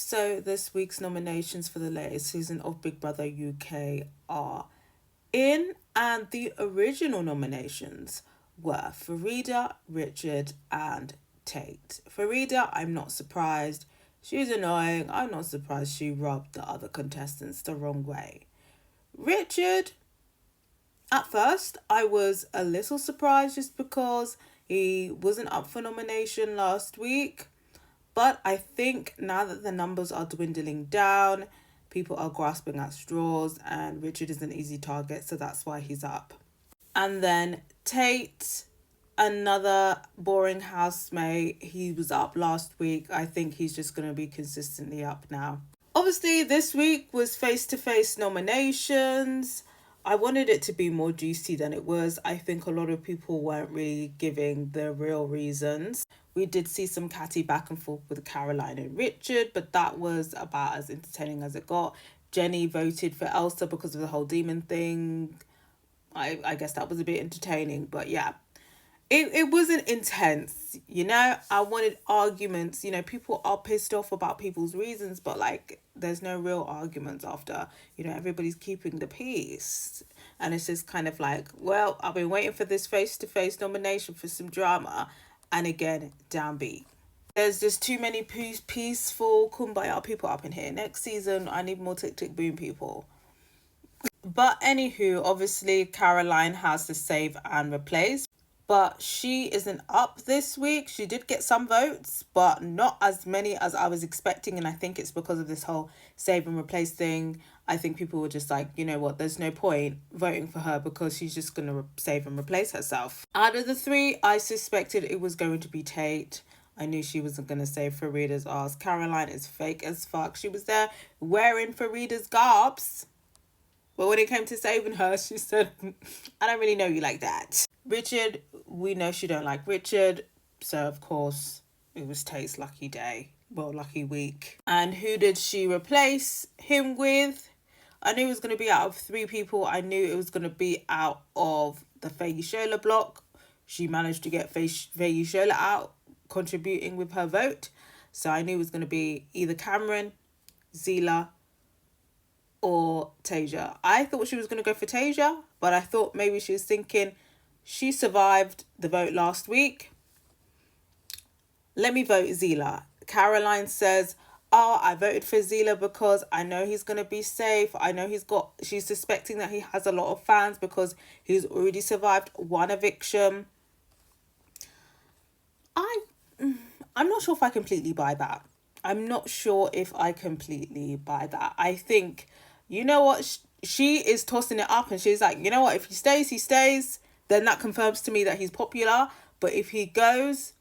So this week's nominations for the latest season of Big Brother UK are in, and the original nominations were Farida, Richard, and Tate. Farida, I'm not surprised. She's annoying. I'm not surprised she rubbed the other contestants the wrong way. Richard, at first, I was a little surprised just because he wasn't up for nomination last week. But I think now that the numbers are dwindling down, people are grasping at straws, and Richard is an easy target, so that's why he's up. And then Tate, another boring housemate, he was up last week. I think he's just going to be consistently up now. Obviously, this week was face-to-face nominations. I wanted it to be more juicy than it was. I think a lot of people weren't really giving the real reasons. We did see some catty back and forth with Caroline and Richard, but that was about as entertaining as it got. Jenny voted for Elsa because of the whole demon thing. I guess that was a bit entertaining, but yeah. It wasn't intense, I wanted arguments. People are pissed off about people's reasons, but there's no real arguments after, everybody's keeping the peace. And it's just kind of well, I've been waiting for this face-to-face nomination for some drama, and again, downbeat. There's just too many peaceful kumbaya people up in here. Next season, I need more tick tick boom people. But anywho, obviously Caroline has to save and replace, but she isn't up this week. She did get some votes, but not as many as I was expecting, and I think it's because of this whole save and replace thing. I think people were just like, you know what, there's no point voting for her because she's just going to save and replace herself. Out of the three, I suspected it was going to be Tate. I knew she wasn't going to save Farida's ass. Caroline is fake as fuck. She was there wearing Farida's garbs, but when it came to saving her, she said, I don't really know you like that. Richard, we know she don't like Richard, so of course it was Tate's lucky day. Well, lucky week. And who did she replace him with? I knew it was going to be out of three people. I knew it was going to be out of the Faye Shola block. She managed to get Faye Shola out, contributing with her vote. So I knew it was going to be either Cameron, Zila, or Tasia. I thought she was going to go for Tasia, but I thought maybe she was thinking she survived the vote last week. Let me vote Zila. Caroline says, I voted for Zila because I know he's going to be safe. I know she's suspecting that he has a lot of fans because he's already survived one eviction. I'm not sure if I completely buy that. I think, you know what, she is tossing it up and she's like, you know what, if he stays, he stays. Then that confirms to me that he's popular. But if he goes,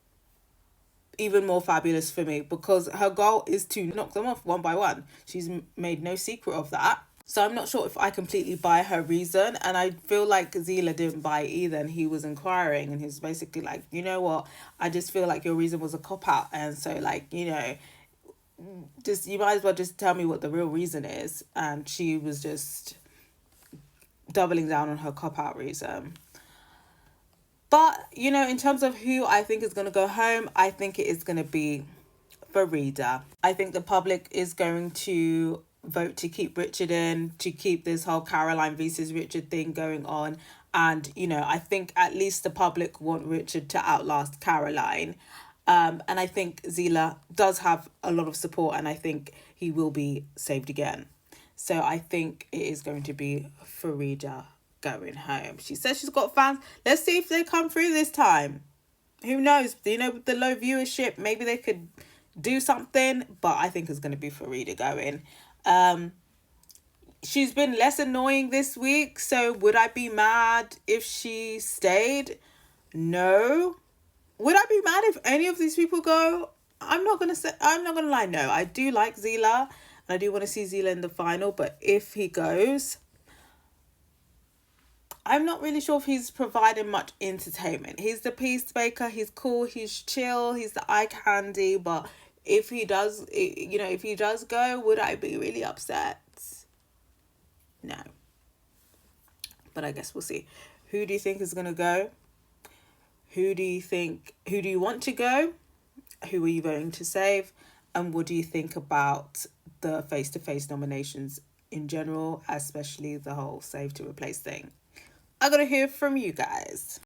even more fabulous for me, because her goal is to knock them off one by one. She's made no secret of that. So I'm not sure if I completely buy her reason. And I feel like Zila didn't buy either. And he was inquiring and he's basically like, you know what, I just feel like your reason was a cop-out. And so just you might as well just tell me what the real reason is. And she was just doubling down on her cop-out reason. But, in terms of who I think is going to go home, I think it is going to be Farida. I think the public is going to vote to keep Richard in, to keep this whole Caroline versus Richard thing going on. And, I think at least the public want Richard to outlast Caroline. And I think Zila does have a lot of support, and I think he will be saved again. So I think it is going to be Farida going home. She says she's got fans. Let's see if they come through this time. Who knows? With the low viewership, maybe they could do something, but I think it's going to be Farida going. She's been less annoying this week, so would I be mad if she stayed? No. Would I be mad if any of these people go? I'm not gonna lie, no. I do like Zila, and I do want to see Zila in the final, but if he goes, I'm not really sure if he's providing much entertainment. He's the peacemaker, he's cool, he's chill, he's the eye candy, but if he does go, would I be really upset? No. But I guess we'll see. Who do you think is going to go? Who do you want to go? Who are you voting to save? And what do you think about the face-to-face nominations in general, especially the whole save to replace thing? I gotta hear from you guys.